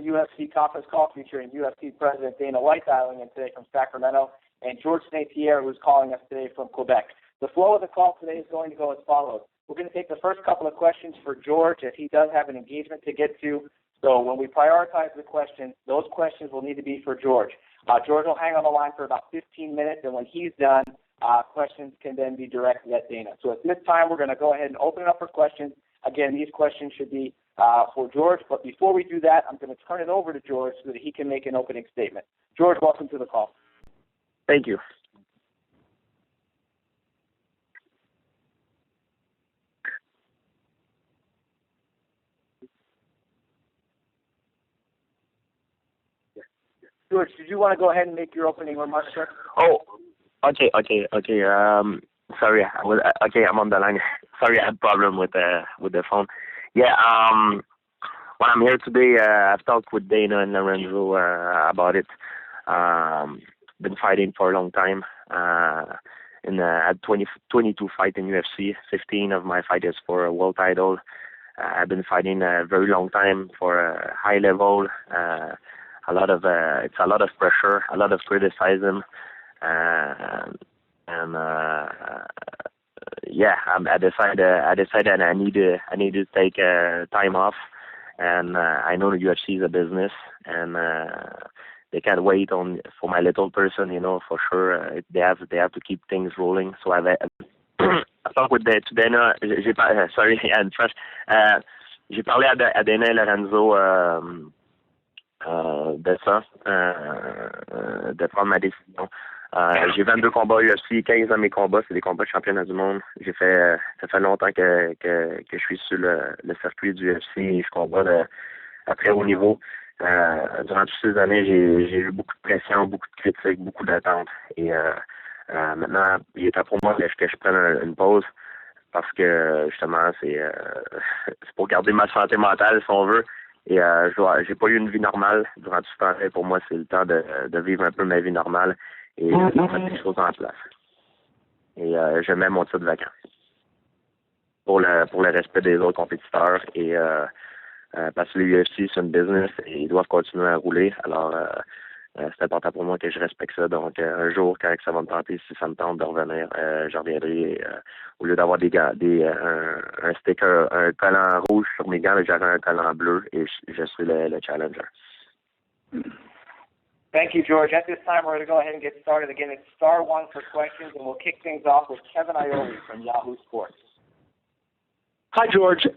UFC conference call featuring UFC President Dana White dialing in today from Sacramento, and George St-Pierre, who's calling us today from Quebec. The flow of the call today is going to go as follows. We're going to take the first couple of questions for George, as he does have an engagement to get to. So when we prioritize the questions, those questions will need to be for George. George will hang on the line for about 15 minutes, and when he's done, questions can then be directed at Dana. So at this time, we're going to go ahead and open it up for questions. Again, these questions should be for George, but before we do that, I'm going to turn it over to George so that he can make an opening statement. George, welcome to the call. Thank you. George, did you want to go ahead and make your opening remarks, sir? Oh, okay. Sorry, I'm on the line. Sorry, I had a problem with the phone. Yeah. Well, I'm here today. I've talked with Dana and Lorenzo about it. Been fighting for a long time. Had 22 fights in UFC. 15 of my fights is for a world title. I've been fighting a very long time for a high level. It's a lot of pressure, a lot of criticism, I decided I need to take time off, and I know the UFC is a business, and they can't wait for my little person, for sure. They have to keep things rolling. So I talked with Dana. J'ai parlé à Dana et Lorenzo. De ça, de prendre ma décision. J'ai 22 combats UFC, 15 de mes combats, c'est des combats de championnat du monde. Ça fait longtemps que je suis sur le circuit du UFC, je combats à très haut niveau. Durant toutes ces années, j'ai eu beaucoup de pression, beaucoup de critiques, beaucoup d'attentes. Et maintenant, il est temps pour moi que je prenne une pause parce que justement, c'est pour garder ma santé mentale, si on veut. Et j'ai pas eu une vie normale durant tout ce temps-là. Pour moi, c'est le temps de vivre un peu ma vie normale et de mettre des choses en place. Et je mets mon titre vacant pour le respect des autres compétiteurs et parce que l'UFC, c'est une business et ils doivent continuer à rouler. Alors, c'est important pour moi que je respecte ça. Donc, un jour, quand ça va me tenter, si ça me tente de revenir, je reviendrai. Au lieu d'avoir un sticker, un collant rouge sur mes gants, j'aurai un collant bleu et je serai le challenger. Thank you, George. At this time, we're going to go ahead and get started. Again, it's star one for questions, and we'll kick things off with Kevin Iole from Yahoo Sports. Hi, George.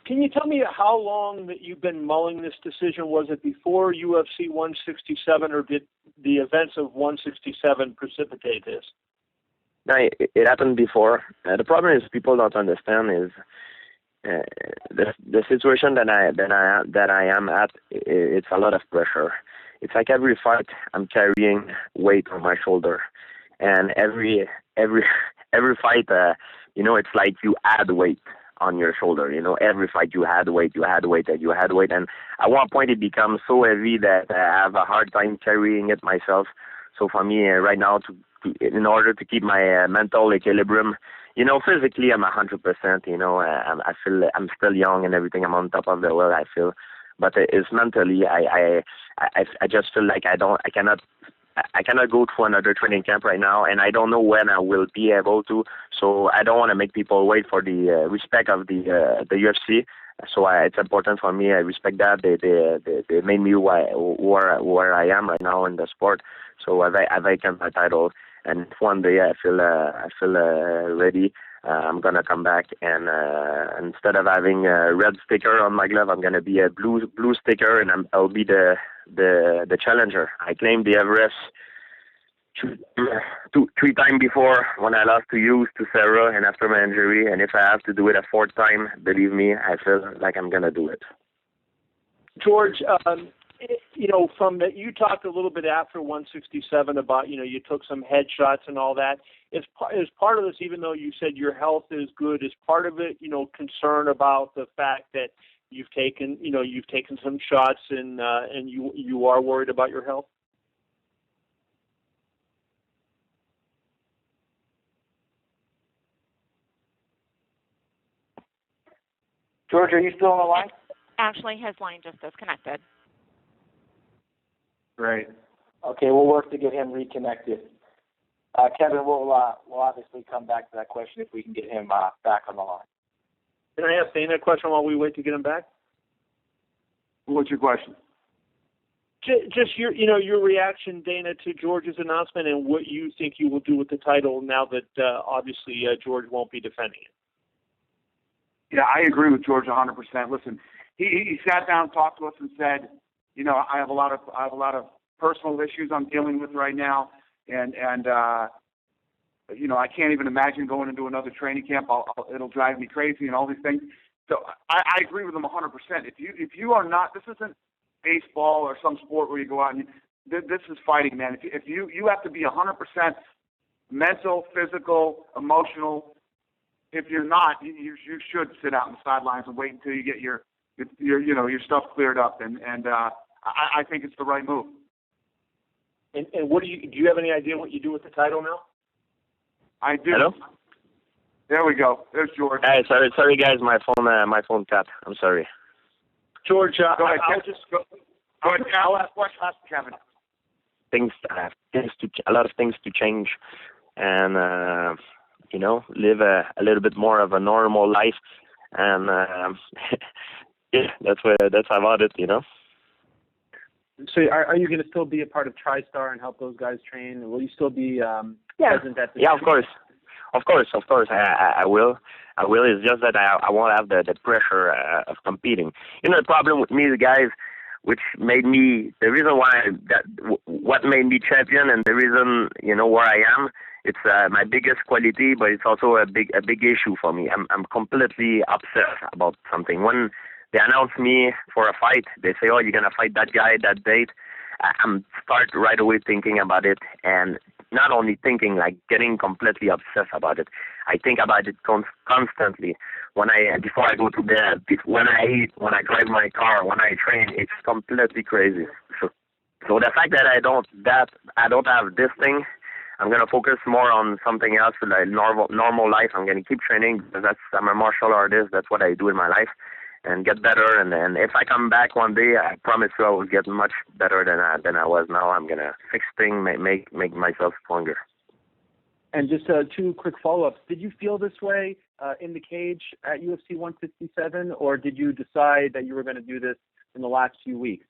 Can you tell me how long that you've been mulling this decision? Was it before UFC 167, or did the events of 167 precipitate this? No, it happened before. The problem is people don't understand is the situation that I am at. It's a lot of pressure. It's like every fight I'm carrying weight on my shoulder, and every fight, it's like you add weight on your shoulder. Every fight you had weight, and at one point it becomes so heavy that I have a hard time carrying it myself. So for me right now, in order to keep my mental equilibrium, physically I'm 100%. I feel I'm still young and everything. I'm on top of the world, I feel, but it's mentally. I just feel like I cannot go to another training camp right now, and I don't know when I will be able to. So I don't want to make people wait for the respect of the UFC. So it's important for me. I respect that. They made me where I am right now in the sport. So I can my title, and if one day I feel ready, I'm gonna come back, and instead of having a red sticker on my glove, I'm gonna be a blue sticker, and I'll be the challenger. I claimed the Everest three times before when I lost to Hughes, to Sarah, and after my injury. And if I have to do it a fourth time, believe me, I feel like I'm gonna do it. George, you talked a little bit after 167 about, you took some headshots and all that. Is part of this, even though you said your health is good, is part of it, concern about the fact that you've taken some shots and you are worried about your health? George, are you still on the line? Actually, his line just disconnected. Great. Okay, we'll work to get him reconnected. Kevin, we'll obviously come back to that question if we can get him back on the line. Can I ask Dana a question while we wait to get him back? What's your question? Just your reaction, Dana, to George's announcement and what you think you will do with the title now that obviously George won't be defending it. Yeah, I agree with George 100%. Listen, he sat down, talked to us, and said, I have a lot of personal issues I'm dealing with right now, and I can't even imagine going into another training camp. It'll drive me crazy and all these things. So I agree with him 100%. If you are not, this isn't baseball or some sport where you go out and this is fighting, man. If you have to be 100% mental, physical, emotional. If you're not, you should sit out on the sidelines and wait until you get your stuff cleared up. And I think it's the right move. And what do you have any idea what you do with the title now? I do. Hello? There we go. There's George. Hey, sorry guys, my phone tapped. I'm sorry. George, go ahead. I'll ask Kevin. A lot of things to change, and live a little bit more of a normal life, and yeah, that's about it. So are you going to still be a part of TriStar and help those guys train? Will you still be present at the Yeah, of course. I will. It's just that I won't have the pressure of competing. The problem with me, guys, which made me the reason why what made me champion, and the reason where I am. It's my biggest quality, but it's also a big issue for me. I'm completely obsessed about something. When they announce me for a fight, they say, "Oh, you're gonna fight that guy that date." I'm start right away thinking about it, and not only thinking, like getting completely obsessed about it. I think about it constantly. Before I go to bed, when I eat, when I drive my car, when I train, it's completely crazy. So the fact that I don't have this thing, I'm gonna focus more on something else, like normal life. I'm gonna keep training because I'm a martial artist. That's what I do in my life, and get better. And then if I come back one day, I promise you I will get much better than I was now. I'm gonna fix things, make myself stronger. And just 2 quick follow-ups. Did you feel this way in the cage at UFC 167, or did you decide that you were going to do this in the last few weeks?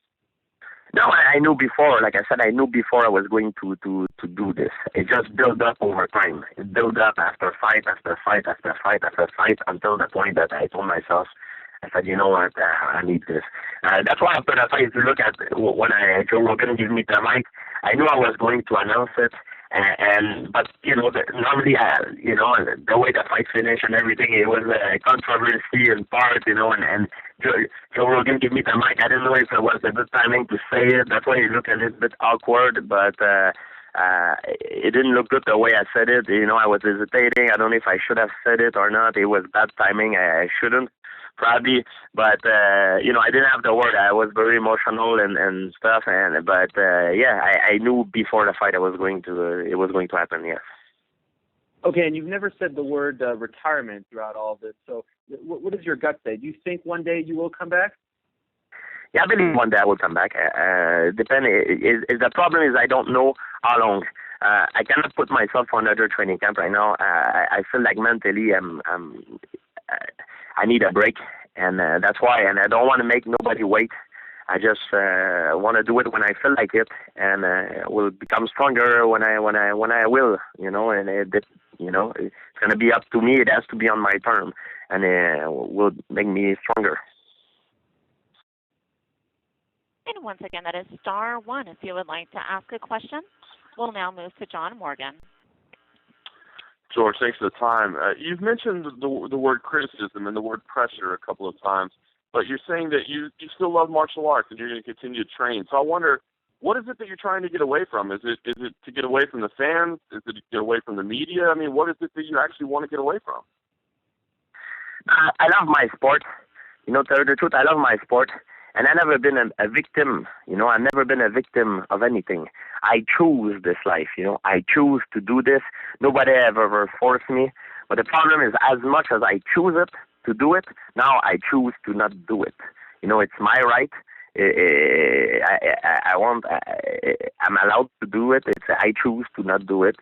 No, I knew before. Like I said, I knew before I was going to do this. It just built up over time. It built up after fight, after fight, after fight, after fight, until the point that I told myself, I said, you know what, I need this. That's why after the fight, if you look at when Joe Rogan gave me the mic, I knew I was going to announce it. But normally, the way the fight finished and everything, it was a controversy in part, and Joe Rogan gave me the mic. I didn't know if it was a good timing to say it. That's why it looked a little bit awkward, but it didn't look good the way I said it. I was hesitating. I don't know if I should have said it or not. It was bad timing. I shouldn't. Probably, but I didn't have the word. I was very emotional and stuff, but I knew before the fight it was going to happen. Yes. Okay, and you've never said the word retirement throughout all of this. So, what does your gut say? Do you think one day you will come back? Yeah, I believe one day I will come back. The problem is I don't know how long. I cannot put myself on another training camp right now. I feel like mentally I need a break, and that's why. And I don't want to make nobody wait. I just want to do it when I feel like it, and will become stronger when I will. And it's gonna be up to me. It has to be on my term, and will make me stronger. And once again, that is *1 if you would like to ask a question. We'll now move to John Morgan. George, thanks for the time. You've mentioned the word criticism and the word pressure a couple of times, but you're saying that you still love martial arts and you're going to continue to train. So I wonder, what is it that you're trying to get away from? Is it to get away from the fans? Is it to get away from the media? I mean, what is it that you actually want to get away from? I love my sport. To tell the truth, I love my sport. And I've never been a victim, I've never been a victim of anything. I choose this life, I choose to do this. Nobody ever forced me. But the problem is, as much as I choose it to do it, now I choose to not do it. It's my right. I'm allowed to do it. I choose to not do it,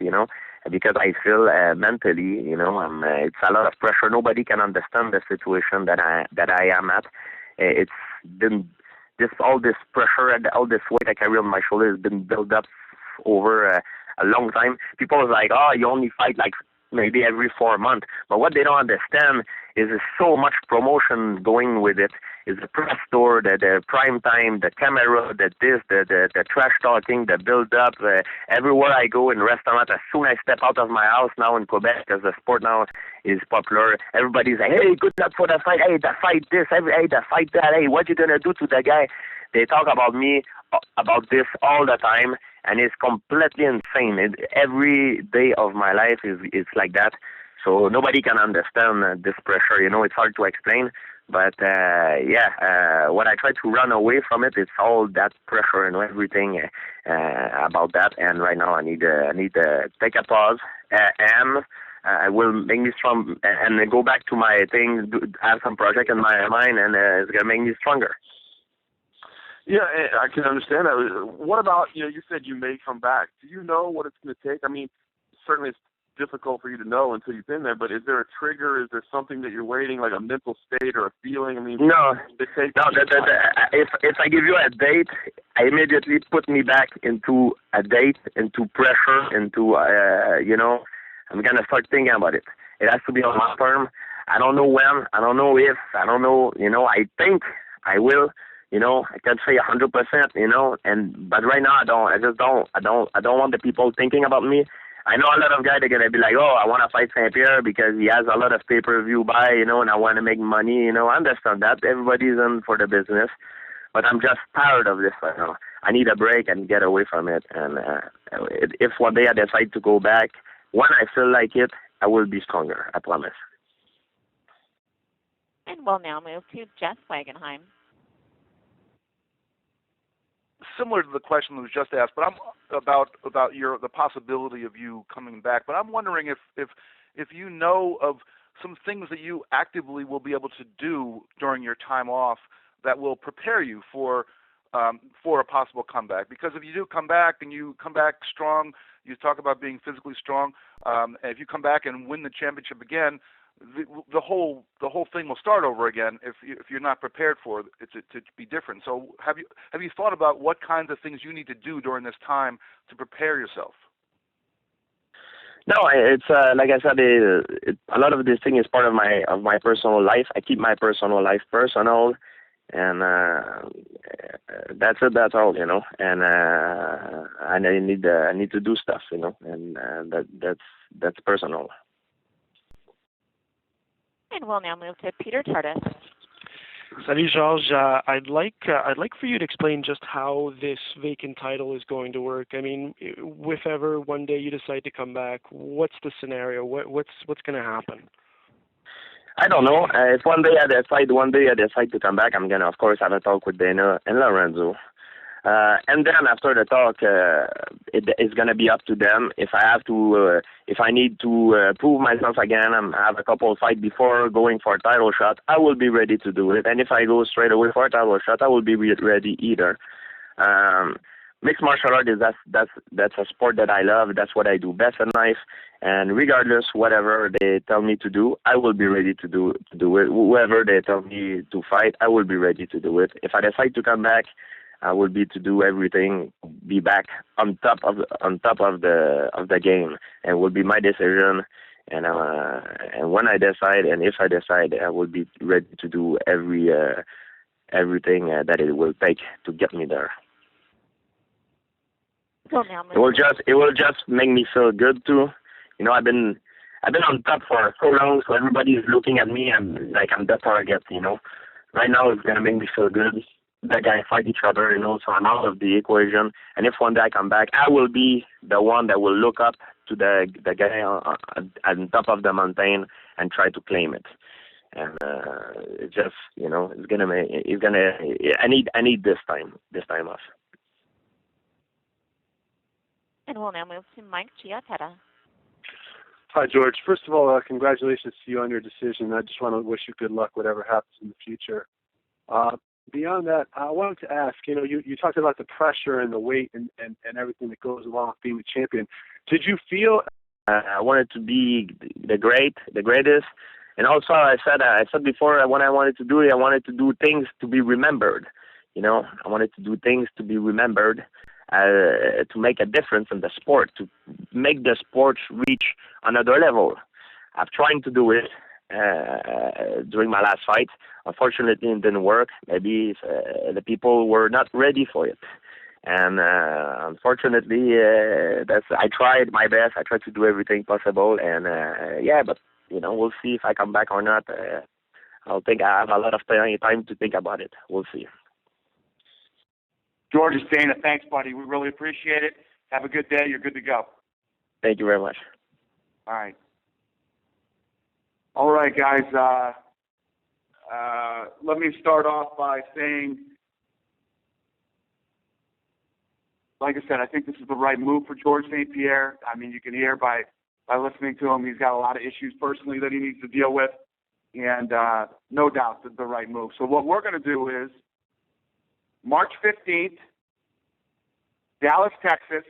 because I feel mentally, it's a lot of pressure. Nobody can understand the situation that I am at. It's been all this pressure and all this weight I carry on my shoulder has been built up over a long time. People are like, oh, you only fight like maybe every 4 months. But what they don't understand is there's so much promotion going with it. Is the press tour, the prime time, the camera, the trash talking, the build up. Everywhere I go in restaurant, as soon as I step out of my house now in Quebec, because the sport now is popular, everybody's like, hey, good luck for the fight. Hey, the fight this. Hey, the fight that. Hey, what you gonna do to the guy? They talk about me, about this all the time, and it's completely insane. Every day of my life is like that. So nobody can understand this pressure. It's hard to explain. But when I try to run away from it, it's all that pressure and everything about that. And right now, I need to take a pause. I will make me strong and go back to my thing. Have some project in my mind, and it's gonna make me stronger. Yeah, I can understand that. What about you said you may come back. Do you know what it's going to take? I mean, certainly it's difficult for you to know until you've been there, but is there a trigger? Is there something that you're waiting, like a mental state or a feeling? I mean, no. If I give you a date, I immediately put me back into a date, into pressure, into I'm gonna start thinking about it. It has to be on my term. I don't know when. I don't know if. I don't know. I think I will. I can't say 100%. But right now I don't. I just don't. I don't want the people thinking about me. I know a lot of guys are going to be like, oh, I want to fight St-Pierre because he has a lot of pay-per-view buy, and I want to make money, I understand that. Everybody's in for the business. But I'm just tired of this right now. I need a break and get away from it. And if one day I decide to go back, when I feel like it, I will be stronger, I promise. And we'll now move to Jeff Wagenheim. Similar to the question that was just asked, but I'm about the possibility of you coming back. But I'm wondering if you know of some things that you actively will be able to do during your time off that will prepare you for a possible comeback. Because if you do come back and you come back strong, you talk about being physically strong. And if you come back and win the championship again, the whole thing will start over again if you're not prepared for it to be different. So have you thought about what kinds of things you need to do during this time to prepare yourself? No, it's like I said, a lot of this thing is part of my personal life. I keep my personal life personal, and that's it. That's all, And I need to do stuff, and that's personal. And we'll now move to Peter Tardis. Salut, Georges. I'd like for you to explain just how this vacant title is going to work. I mean, if ever one day you decide to come back, what's the scenario? What's going to happen? I don't know. If one day I decide to come back, I'm gonna, of course, have a talk with Dana and Lorenzo. And then after the talk, it's going to be up to them. If I need to prove myself again, I have a couple of fights before going for a title shot, I will be ready to do it. And if I go straight away for a title shot, I will be ready either. Mixed martial art that's a sport that I love. That's what I do best in life. And regardless, whatever they tell me to do, I will be ready to do it. Whoever they tell me to fight, I will be ready to do it. If I decide to come back, I will be to do everything, be back on top of the game, and will be my decision. And when I decide, and if I decide, I will be ready to do everything that it will take to get me there. It will just make me feel good too. I've been on top for so long, so everybody is looking at me and like I'm the target. Right now it's gonna make me feel good. The guys fight each other, so I'm out of the equation. And if one day I come back, I will be the one that will look up to the guy on top of the mountain and try to claim it. And it's just, I need this time off. And we'll now move to Mike Giattetta. Hi, George. First of all, congratulations to you on your decision. I just want to wish you good luck, whatever happens in the future. beyond that, I wanted to ask, you talked about the pressure and the weight and everything that goes along with being the champion. Did you feel I wanted to be the greatest, and also I said before, when I wanted to do it, I wanted to do things to be remembered. I wanted to do things to be remembered, to make a difference in the sport, to make the sport reach another level. I've tried to do it during my last fight. Unfortunately, it didn't work. Maybe the people were not ready for it. And unfortunately, I tried my best. I tried to do everything possible. And but we'll see if I come back or not. I'll think I have a lot of time to think about it. We'll see. George, it's Dana. Thanks, buddy. We really appreciate it. Have a good day. You're good to go. Thank you very much. All right. All right, guys. Let me start off by saying, like I said, I think this is the right move for George St-Pierre. I mean, you can hear by listening to him, he's got a lot of issues personally that he needs to deal with, and no doubt that the right move. So what we're going to do is March 15th, Dallas, Texas,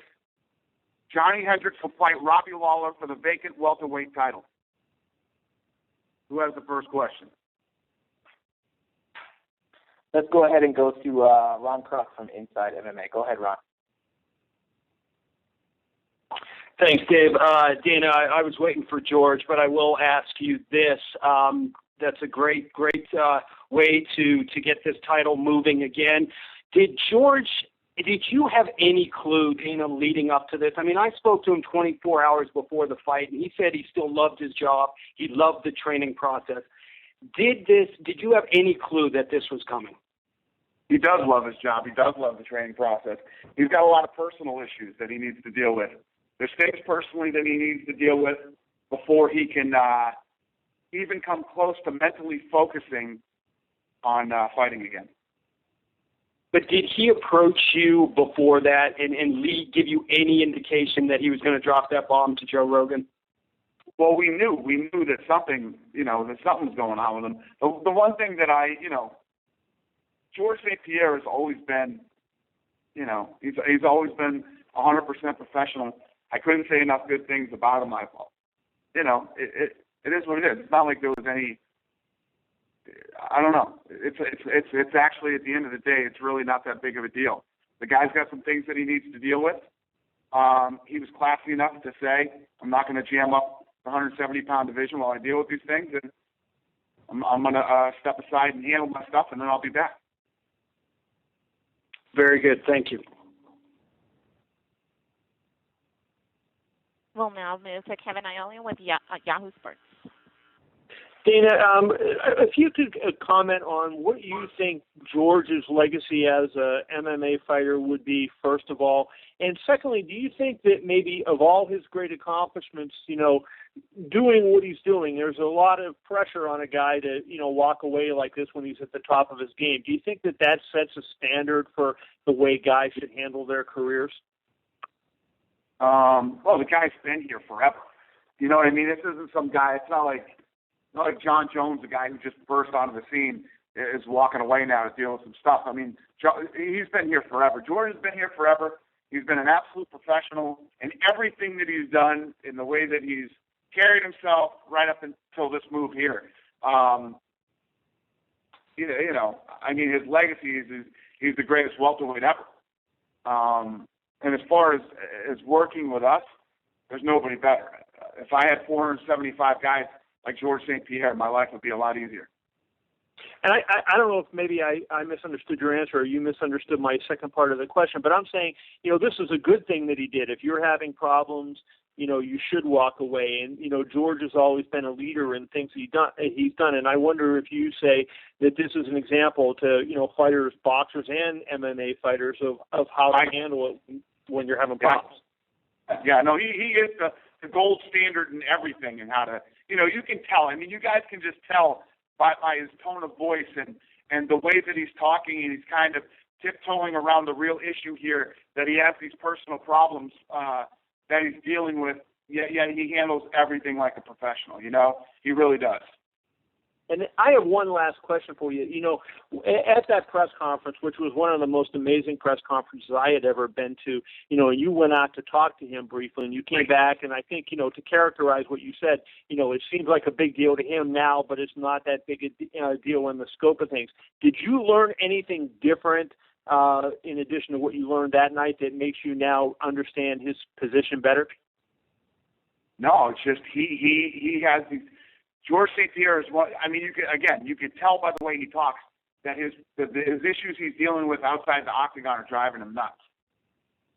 Johnny Hendricks will fight Robbie Lawler for the vacant welterweight title. Who has the first question? Let's go ahead and go to Ron Kruk from Inside MMA. Go ahead, Ron. Thanks, Dave. Dana, I was waiting for George, but I will ask you this. That's a great way to get this title moving again. Did you have any clue, Dana, leading up to this? I mean, I spoke to him 24 hours before the fight, and he said he still loved his job. He loved the training process. Did you have any clue that this was coming? He does love his job. He does love the training process. He's got a lot of personal issues that he needs to deal with. There's things personally that he needs to deal with before he can even come close to mentally focusing on fighting again. But did he approach you before that and give you any indication that he was going to drop that bomb to Joe Rogan? Well, we knew that something, that something's going on with him. The one thing that George St-Pierre has always been, he's always been 100% professional. I couldn't say enough good things about him. It is what it is. It's not like there was any. I don't know. It's actually, at the end of the day, it's really not that big of a deal. The guy's got some things that he needs to deal with. He was classy enough to say, I'm not going to jam up the 170-pound division while I deal with these things, and I'm going to step aside and handle my stuff, and then I'll be back. Very good. Thank you. We'll now move to Kevin Iolian with Yahoo Sports. Dana, if you could comment on what you think George's legacy as a MMA fighter would be, first of all, and secondly, do you think that maybe of all his great accomplishments, doing what he's doing, there's a lot of pressure on a guy to, walk away like this when he's at the top of his game. Do you think that sets a standard for the way guys should handle their careers? Well, the guy's been here forever. You know what I mean? This isn't some guy. It's not like John Jones, the guy who just burst onto the scene, is walking away now to deal with some stuff. I mean, he's been here forever. Jordan's been here forever. He's been an absolute professional in everything that he's done, in the way that he's carried himself right up until this move here. I mean, his legacy is he's the greatest welterweight ever. And as far as working with us, there's nobody better. If I had 475 guys like George St-Pierre, my life would be a lot easier. And I don't know if maybe I misunderstood your answer or you misunderstood my second part of the question, but I'm saying, this is a good thing that he did. If you're having problems, you should walk away. And, George has always been a leader in things he's done. And I wonder if you say that this is an example to, fighters, boxers, and MMA fighters of how to handle it when you're having problems. Yeah, no, he is the gold standard in everything, and how to, you can tell. I mean, you guys can just tell by his tone of voice and the way that he's talking, and he's kind of tiptoeing around the real issue here, that he has these personal problems that he's dealing with, yet he handles everything like a professional, He really does. And I have one last question for you. You know, at that press conference, which was one of the most amazing press conferences I had ever been to, you know, you went out to talk to him briefly, and you came back, and I think, you know, to characterize what you said, you know, it seems like a big deal to him now, but it's not that big a deal in the scope of things. Did you learn anything different in addition to what you learned that night that makes you now understand his position better? No, it's just he has these. George St-Pierre is what I mean. You could tell by the way he talks that his issues he's dealing with outside the octagon are driving him nuts.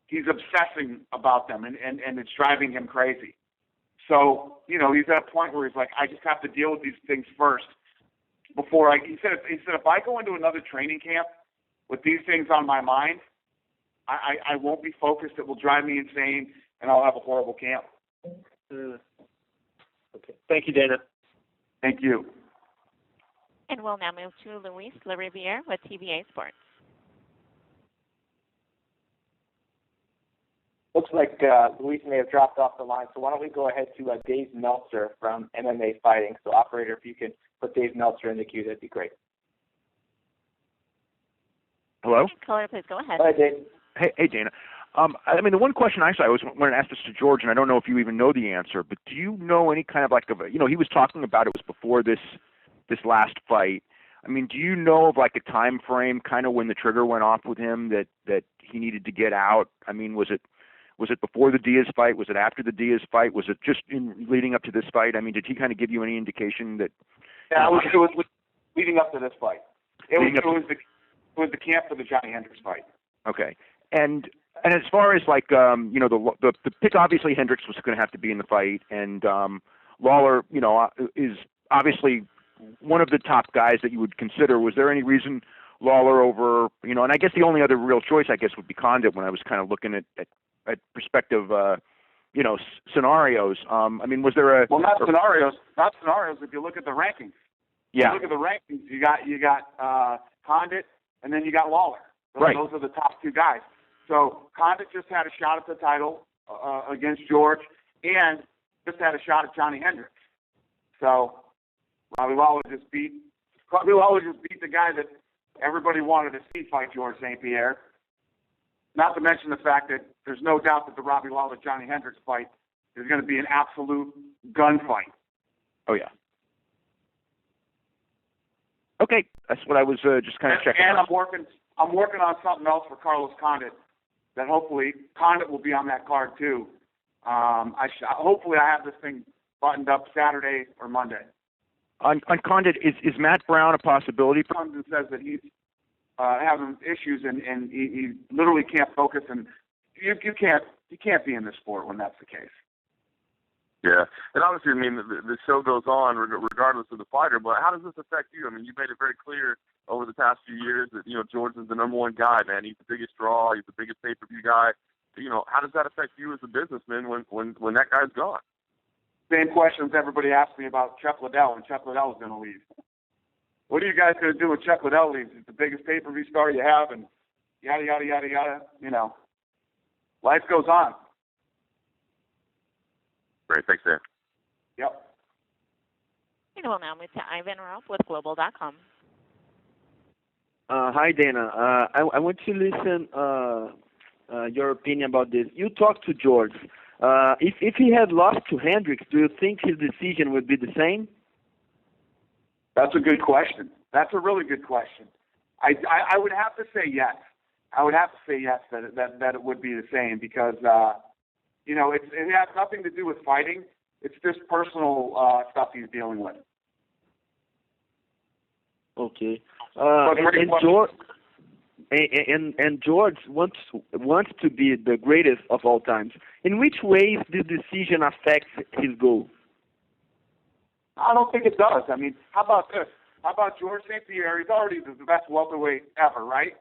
He's obsessing about them, and it's driving him crazy. So, you know, he's at a point where he's like, I just have to deal with these things first before he said if I go into another training camp with these things on my mind, I won't be focused. It will drive me insane, and I'll have a horrible camp. Okay. Thank you, Dana. Thank you. And we'll now move to Luis LaRiviere with TVA Sports. Looks like Luis may have dropped off the line, so why don't we go ahead to Dave Meltzer from MMA Fighting. So, operator, if you can put Dave Meltzer in the queue, that'd be great. Hello? Caller, please go ahead. Hi, Dave. Hey, Dana. I mean, the one question I was wanted to ask this to George, and I don't know if you even know the answer, but do you know any kind of he was talking about it was before this last fight. I mean, do you know of like a time frame, kind of when the trigger went off with him that he needed to get out? I mean, was it before the Diaz fight? Was it after the Diaz fight? Was it just leading up to this fight? I mean, did he kind of give you any indication that? Yeah, it was leading up to this fight. It was the camp for the Johnny Hendricks fight. Okay, and as far as like the pick, obviously Hendricks was going to have to be in the fight, and Lawler, is obviously one of the top guys that you would consider. Was there any reason Lawler over, and I guess the only other real choice I guess would be Condit when I was kind of looking at perspective, scenarios. I mean, was there a not scenarios. If you look at the rankings, yeah. If you look at the rankings. You got Condit, and then you got Lawler. Right. Those are the top two guys. So Condit just had a shot at the title against George, and just had a shot at Johnny Hendricks. So Robbie Lawler just beat the guy that everybody wanted to see fight George St-Pierre. Not to mention the fact that there's no doubt that the Robbie Lawler-Johnny Hendricks fight is going to be an absolute gunfight. Oh, yeah. Okay, that's what I was just kind of checking and out. I'm working on something else for Carlos Condit that hopefully Condit will be on that card too. Hopefully I have this thing buttoned up Saturday or Monday. On Condit, is Matt Brown a possibility? Condit says that he's having issues and he literally can't focus, and you can't be in this sport when that's the case. Yeah, and obviously, I mean, the show goes on regardless of the fighter, but how does this affect you? I mean, you made it very clear over the past few years that, George is the number one guy, man. He's the biggest draw. He's the biggest pay-per-view guy. How does that affect you as a businessman when that guy's gone? Same questions everybody asks me about Chuck Liddell, and Chuck Liddell's going to leave. What are you guys going to do when Chuck Liddell leaves? He's the biggest pay-per-view star you have, and yada, yada, yada, yada. Life goes on. Great. Thanks, Dan. Yep. And we'll now move to Ivan Ralph with Global.com. Hi, Dana. I want to listen your opinion about this. You talked to George. If he had lost to Hendricks, do you think his decision would be the same? That's a good question. That's a really good question. I would have to say yes. I would have to say yes that it would be the same because it has nothing to do with fighting. It's just personal stuff he's dealing with. Okay. And George wants to be the greatest of all times. In which ways this decision affects his goal? I don't think it does. I mean, how about this? How about George St-Pierre? He's already the best welterweight ever, right?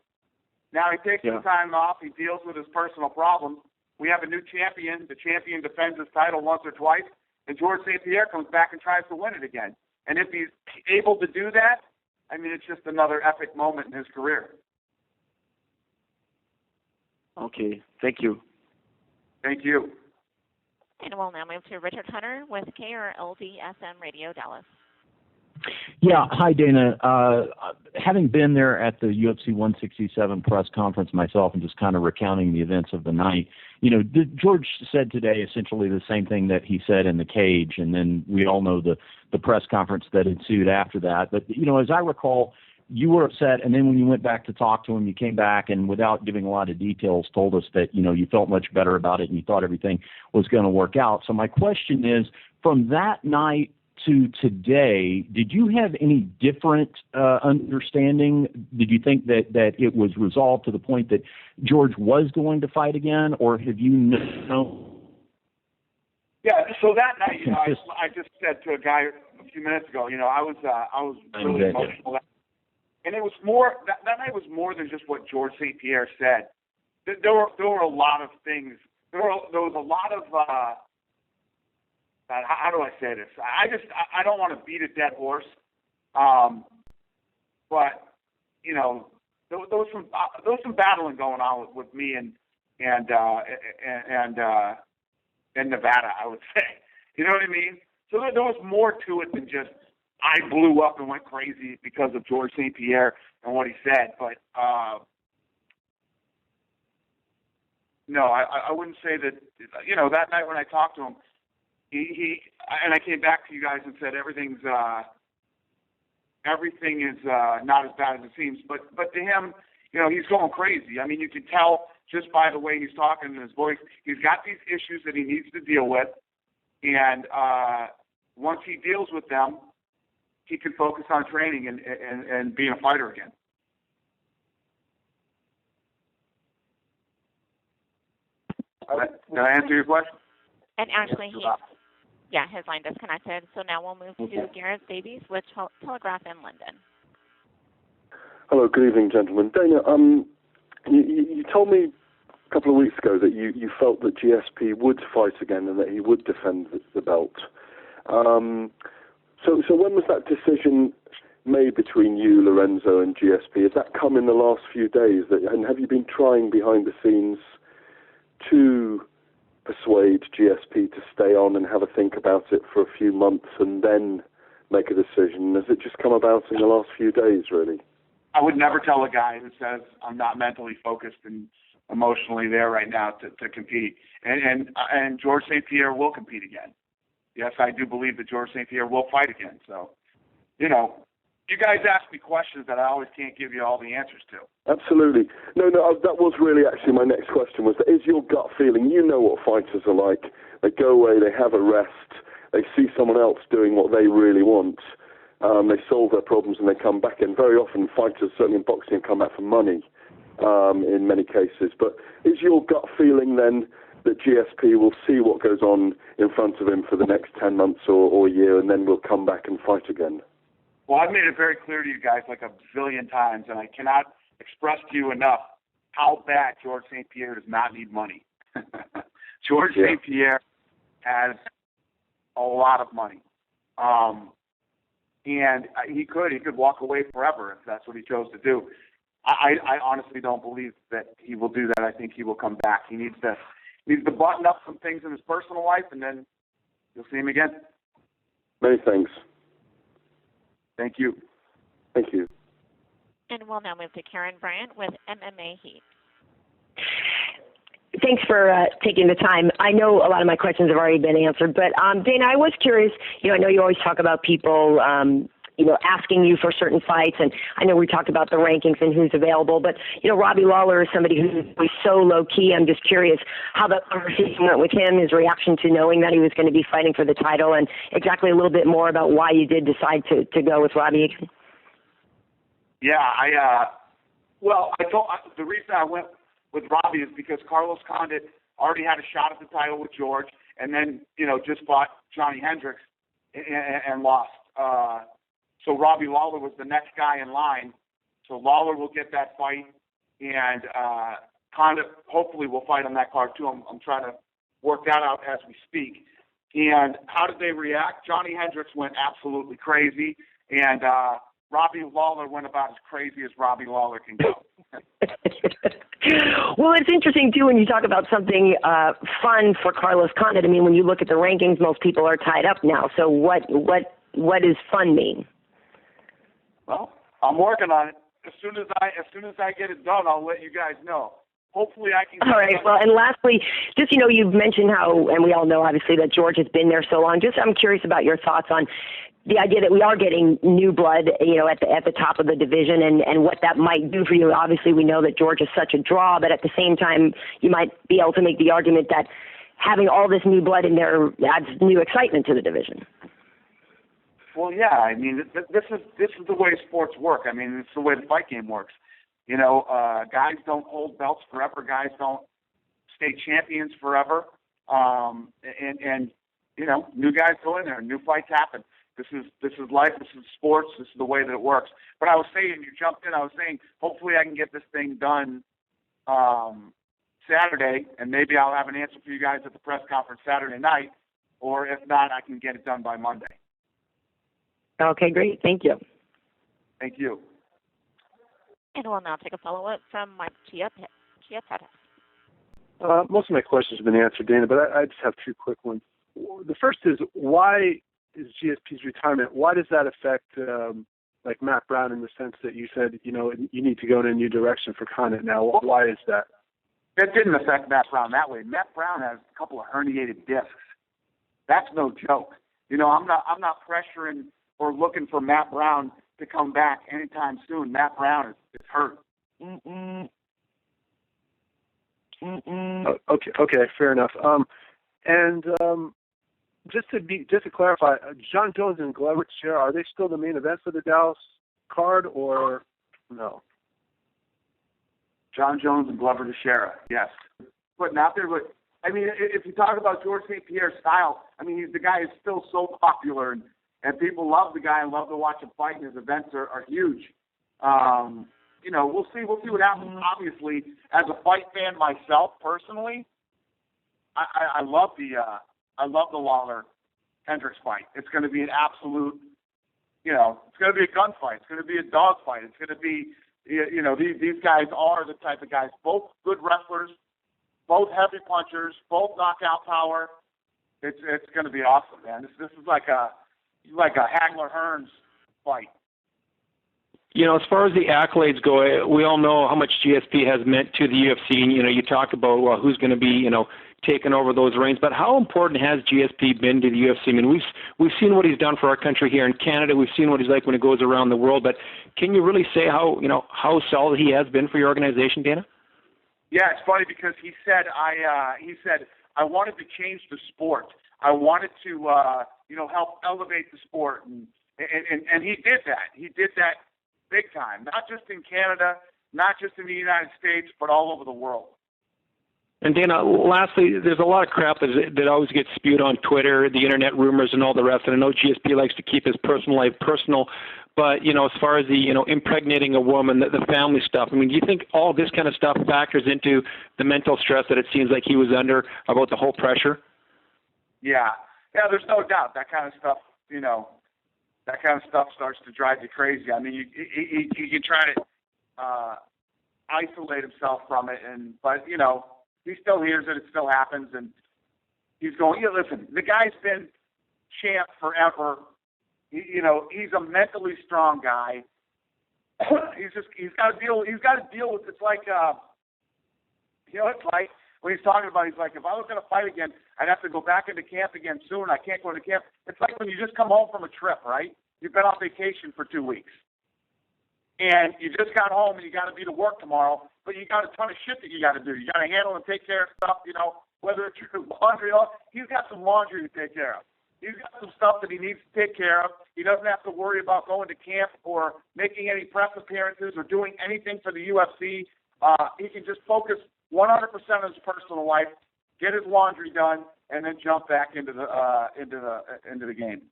Now he takes some time off. He deals with his personal problems. We have a new champion. The champion defends his title once or twice, and George St-Pierre comes back and tries to win it again. And if he's able to do that, I mean, it's just another epic moment in his career. Okay. Thank you. Thank you. And we'll now move to Richard Hunter with KRLD-SM Radio Dallas. Yeah. Hi, Dana. Having been there at the UFC 167 press conference myself and just kind of recounting the events of the night, George said today essentially the same thing that he said in the cage, and then we all know the press conference that ensued after that. But, as I recall, you were upset, and then when you went back to talk to him, you came back and without giving a lot of details told us that, you felt much better about it and you thought everything was going to work out. So my question is, from that night to today, did you have any different understanding? Did you think that it was resolved to the point that George was going to fight again, or have you known? Yeah, so that night, I just said to a guy a few minutes ago, I was really emotional. And it was more, that night was more than just what George St-Pierre said. There were a lot of things. There was a lot of, how do I say this? I don't want to beat a dead horse. But, there was some battling going on with me and Nevada, I would say. You know what I mean? So there was more to it than just I blew up and went crazy because of George St-Pierre and what he said. But no, I wouldn't say that. That night when I talked to him, he and I came back to you guys and said everything is not as bad as it seems. But to him, he's going crazy. I mean, you can tell just by the way he's talking and his voice. He's got these issues that he needs to deal with, and once he deals with them, he can focus on training and being a fighter again. Did I answer your question? And actually, his line disconnected. So now we'll move to Gareth Davies with Telegraph in London. Hello, good evening, gentlemen. Dana, you told me a couple of weeks ago that you felt that GSP would fight again and that he would defend the belt. So when was that decision made between you, Lorenzo, and GSP? Has that come in the last few days? And have you been trying behind the scenes to persuade GSP to stay on and have a think about it for a few months and then make a decision? Has it just come about in the last few days, really? I would never tell a guy who says I'm not mentally focused and emotionally there right now to compete. And George St-Pierre will compete again. Yes, I do believe that George St-Pierre will fight again. So, you guys ask me questions that I always can't give you all the answers to. Absolutely. No, that was really actually my next question was, is your gut feeling, what fighters are like. They go away, they have a rest, they see someone else doing what they really want, they solve their problems and they come back. And very often fighters, certainly in boxing, come back for money in many cases. But is your gut feeling then that GSP will see what goes on in front of him for the next 10 months or a year and then will come back and fight again? Well, I've made it very clear to you guys like a zillion times, and I cannot express to you enough how bad George St-Pierre does not need money. George St-Pierre has a lot of money. And he could walk away forever if that's what he chose to do. I honestly don't believe that he will do that. I think he will come back. He needs to button up some things in his personal life, and then you'll see him again. Many thanks. Thank you. Thank you. And we'll now move to Karen Bryant with MMA H.E.A.T. Thanks for taking the time. I know a lot of my questions have already been answered, but Dana, I was curious. I know you always talk about people, asking you for certain fights, and I know we talked about the rankings and who's available, but Robbie Lawler is somebody who's so low key. I'm just curious how that conversation went with him, his reaction to knowing that he was going to be fighting for the title, and exactly a little bit more about why you did decide to go with Robbie again. Yeah, the reason I went with Robbie is because Carlos Condit already had a shot at the title with George, and then just fought Johnny Hendricks and lost. So Robbie Lawler was the next guy in line. So Lawler will get that fight, and Condit hopefully will fight on that card too. I'm trying to work that out as we speak. And how did they react? Johnny Hendricks went absolutely crazy, and Robbie Lawler went about as crazy as Robbie Lawler can go. Well, it's interesting, too, when you talk about something fun for Carlos Condit. I mean, when you look at the rankings, most people are tied up now. So what does fun mean? Well, I'm working on it. As soon as I get it done, I'll let you guys know. Hopefully I can. All right. Well, and lastly, just, you've mentioned how, and we all know obviously that George has been there so long. Just, I'm curious about your thoughts on the idea that we are getting new blood, at the top of the division, and what that might do for you. Obviously, we know that George is such a draw, but at the same time, you might be able to make the argument that having all this new blood in there adds new excitement to the division. Well, yeah. I mean, this is the way sports work. I mean, it's the way the fight game works. Guys don't hold belts forever. Guys don't stay champions forever. And new guys go in there, new fights happen. This is life. This is sports. This is the way that it works. But I was saying, you jumped in. I was saying, hopefully I can get this thing done Saturday, and maybe I'll have an answer for you guys at the press conference Saturday night. Or if not, I can get it done by Monday. Okay, great. Thank you. Thank you. And we'll now take a follow-up from Mike Hiatus. Most of my questions have been answered, Dana, but I just have two quick ones. The first is, why is GSP's retirement, why does that affect like Matt Brown, in the sense that you said, you need to go in a new direction for Condit now? Why is that? It didn't affect Matt Brown that way. Matt Brown has a couple of herniated discs. That's no joke. I'm not pressuring or looking for Matt Brown to come back anytime soon. Matt Brown is hurt. Okay, fair enough. Just to clarify, John Jones and Glover Teixeira, are they still the main event for the Dallas card, or no? John Jones and Glover Teixeira, yes. Putting out there, but I mean, if you talk about George St-Pierre's style, I mean, the guy is still so popular, and people love the guy and love to watch him fight, and his events are huge. We'll see what happens. Obviously, as a fight fan myself, personally, I love the Lawler Hendricks fight. It's going to be an absolute, it's going to be a gunfight. It's going to be a dogfight. It's going to be, these guys are the type of guys, both good wrestlers, both heavy punchers, both knockout power. It's going to be awesome, man. This is like a Hagler-Hearns fight. As far as the accolades go, we all know how much GSP has meant to the UFC. And, you talk about, who's going to be, taking over those reins. But how important has GSP been to the UFC? I mean, we've seen what he's done for our country here in Canada. We've seen what he's like when he goes around the world. But can you really say how solid he has been for your organization, Dana? Yeah, it's funny because he said I wanted to change the sport. I wanted to help elevate the sport, and he did that. He did that big time, not just in Canada, not just in the United States, but all over the world. And Dana, lastly, there's a lot of crap that always gets spewed on Twitter, the internet rumors and all the rest. And I know GSP likes to keep his personal life personal, but, as far as the, impregnating a woman, the family stuff, I mean, do you think all this kind of stuff factors into the mental stress that it seems like he was under about the whole pressure? Yeah, there's no doubt. That kind of stuff, starts to drive you crazy. I mean, he can try to isolate himself from it, but he still hears it. It still happens, and he's going. Listen, the guy's been champ forever. He's a mentally strong guy. He's got to deal with. It's like it's like when he's talking about. He's like, if I was going to fight again, I'd have to go back into camp again soon. I can't go into camp. It's like when you just come home from a trip, right? You've been on vacation for 2 weeks. And you just got home and you got to be to work tomorrow, but you got a ton of shit that you got to do. You got to handle and take care of stuff, whether it's your laundry or he's got some laundry to take care of. He's got some stuff that he needs to take care of. He doesn't have to worry about going to camp or making any press appearances or doing anything for the UFC. He can just focus 100% on his personal life, get his laundry done, and then jump back into the game.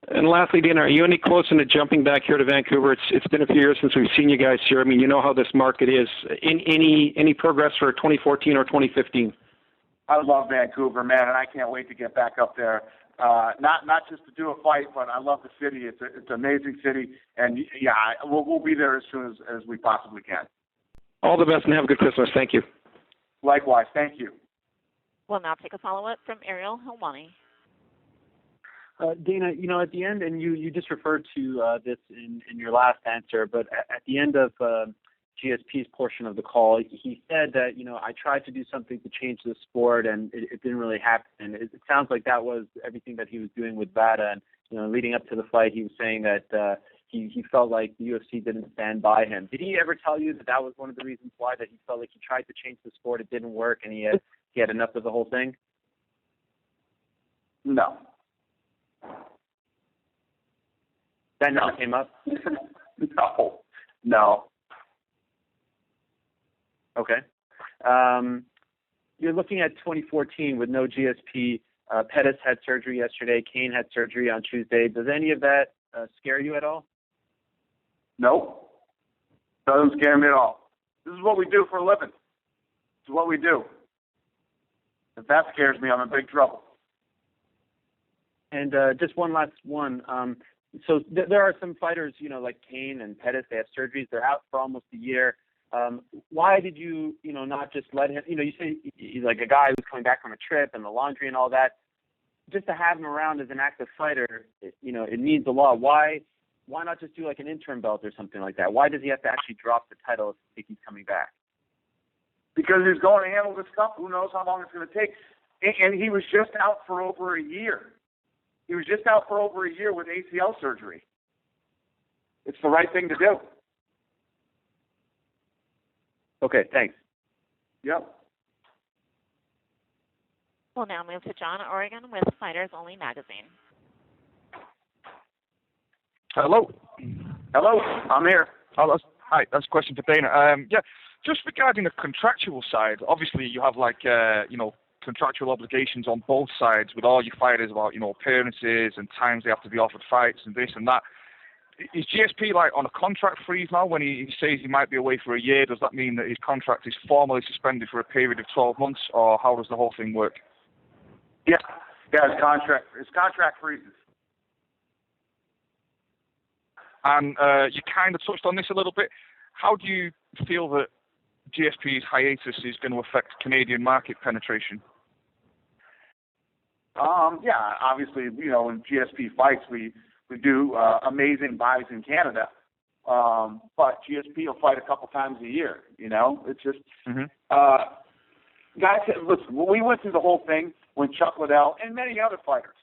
And lastly, Dana, are you any closer to jumping back here to Vancouver? It's been a few years since we've seen you guys here. I mean, you know how this market is. Any progress for 2014 or 2015? I love Vancouver, man, and I can't wait to get back up there. Not just to do a fight, but I love the city. It's an amazing city, and yeah, we'll be there as soon as we possibly can. All the best, and have a good Christmas. Thank you. Likewise. Thank you. We'll now take a follow-up from Ariel Helwani. Dana, at the end, and you just referred to this in your last answer, but at the end of GSP's portion of the call, he said that, I tried to do something to change the sport and it didn't really happen. It sounds like that was everything that he was doing with VADA. And, leading up to the fight, he was saying that he felt like the UFC didn't stand by him. Did he ever tell you that was one of the reasons why, that he felt like he tried to change the sport, it didn't work, and he had enough of the whole thing? No. That never came up? No. Okay. You're looking at 2014 with no GSP. Pettis had surgery yesterday. Kane had surgery on Tuesday. Does any of that scare you at all? No. Doesn't scare me at all. This is what we do for a living. This is what we do. If that scares me, I'm in big trouble. And just one last one. So there are some fighters, like Kane and Pettis, they have surgeries. They're out for almost a year. Why did you, not just let him, you say he's like a guy who's coming back from a trip and the laundry and all that. Just to have him around as an active fighter, it needs a lot. Why not just do like an interim belt or something like that? Why does he have to actually drop the title if he's coming back? Because he's going to handle this stuff. Who knows how long it's going to take. And he was just out for over a year. He was just out for over a year with ACL surgery. It's the right thing to do. Okay, thanks. Yep. We'll now move to John Oregon with Fighters Only Magazine. Hello. Hello, I'm here. Oh, hi, that's a question for Dana. Just regarding the contractual side, obviously you have contractual obligations on both sides with all your fighters about, appearances and times they have to be offered fights and this and that. Is GSP on a contract freeze now when he says he might be away for a year? Does that mean that his contract is formally suspended for a period of 12 months, or how does the whole thing work? Yeah, his contract freezes. And you kind of touched on this a little bit. How do you feel that GSP's hiatus is going to affect Canadian market penetration? Yeah, obviously, when GSP fights, we do amazing buys in Canada. But GSP will fight a couple times a year, It's just, guys, listen, when we went through the whole thing when Chuck Liddell and many other fighters,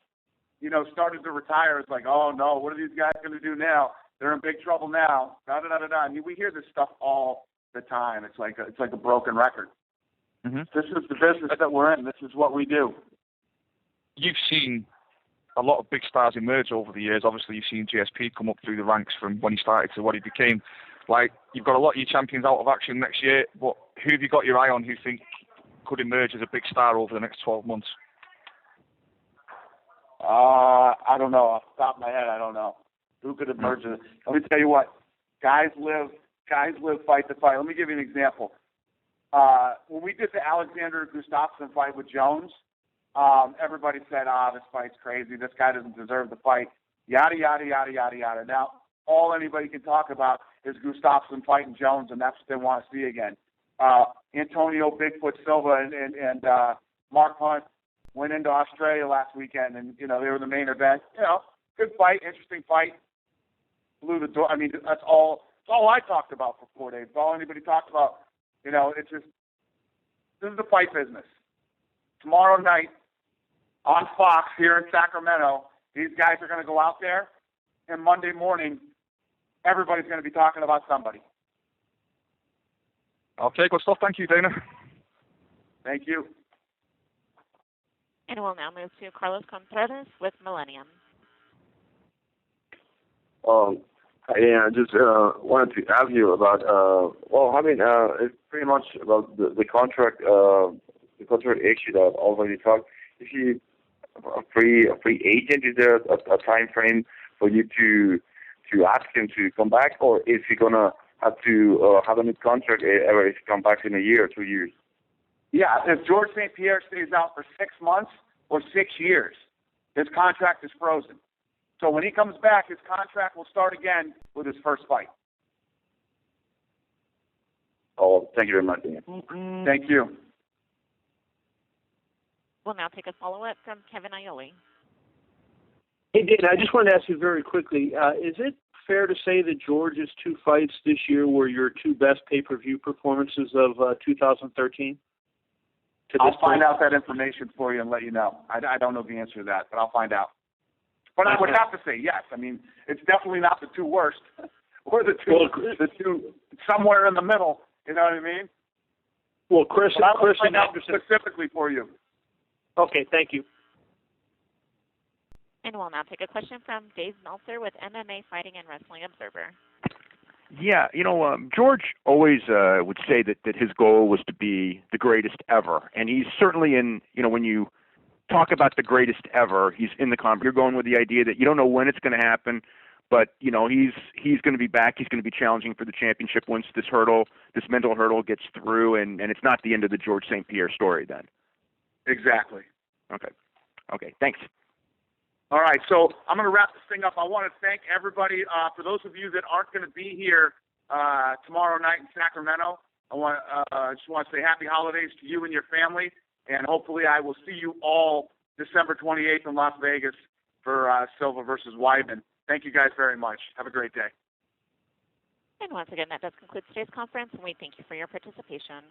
started to retire, it's like, oh no, what are these guys going to do now? They're in big trouble now. Da-da-da-da-da. I mean, we hear this stuff all the time. It's like a broken record. Mm-hmm. This is the business that we're in. This is what we do. You've seen a lot of big stars emerge over the years. Obviously, you've seen GSP come up through the ranks from when he started to what he became. You've got a lot of your champions out of action next year, but who have you got your eye on who you think could emerge as a big star over the next 12 months? I don't know. Off the top of my head, I don't know. Who could emerge? Let me tell you what. Guys live fight to fight. Let me give you an example. When we did the Alexander Gustafsson fight with Jones, everybody said, this fight's crazy. This guy doesn't deserve the fight. Yada, yada, yada, yada, yada. Now, all anybody can talk about is Gustafsson fighting Jones, and that's what they want to see again. Antonio Bigfoot Silva and Mark Hunt went into Australia last weekend, and, they were the main event. Good fight, interesting fight. Blew the door. I mean, that's all I talked about for 4 days. It's all anybody talked about. It's just, this is the fight business. Tomorrow night on Fox here in Sacramento, these guys are going to go out there, and Monday morning, everybody's going to be talking about somebody. Okay, good stuff. Thank you, Dana. Thank you. And we'll now move to Carlos Contreras with Millennium. I just wanted to ask you about, it's pretty much about the contract, issue that I've already talked. Is he a free agent? Is there a time frame for you to ask him to come back, or is he gonna have to have a new contract ever if he comes back in a year or 2 years? Yeah, if George St-Pierre stays out for 6 months or 6 years, his contract is frozen. So when he comes back, his contract will start again with his first fight. Oh, thank you very much, Dan. Thank you. We'll now take a follow-up from Kevin Aioli. Hey, Dana, I just wanted to ask you very quickly, is it fair to say that George's 2 fights this year were your 2 best pay-per-view performances of 2013? I'll find out that information for you and let you know. I don't know the answer to that, but I'll find out. But I would have to say yes. I mean, it's definitely not the 2 worst, or the two somewhere in the middle. You know what I mean? Well, Chris, but I'll Chris find out specifically for you. Okay, thank you. And we'll now take a question from Dave Meltzer with MMA Fighting and Wrestling Observer. Yeah, George always would say that his goal was to be the greatest ever, and he's certainly in. When you talk about the greatest ever, he's in the You're going with the idea that you don't know when it's going to happen, but he's going to be back. He's going to be challenging for the championship once this mental hurdle gets through, and it's not the end of the George St-Pierre story then. Exactly. Okay. Thanks. All right, so I'm going to wrap this thing up. I want to thank everybody. For those of you that aren't going to be here tomorrow night in Sacramento, I just want to say happy holidays to you and your family, and hopefully I will see you all December 28th in Las Vegas for Silva versus Weidman. Thank you guys very much. Have a great day. And once again, that does conclude today's conference, and we thank you for your participation.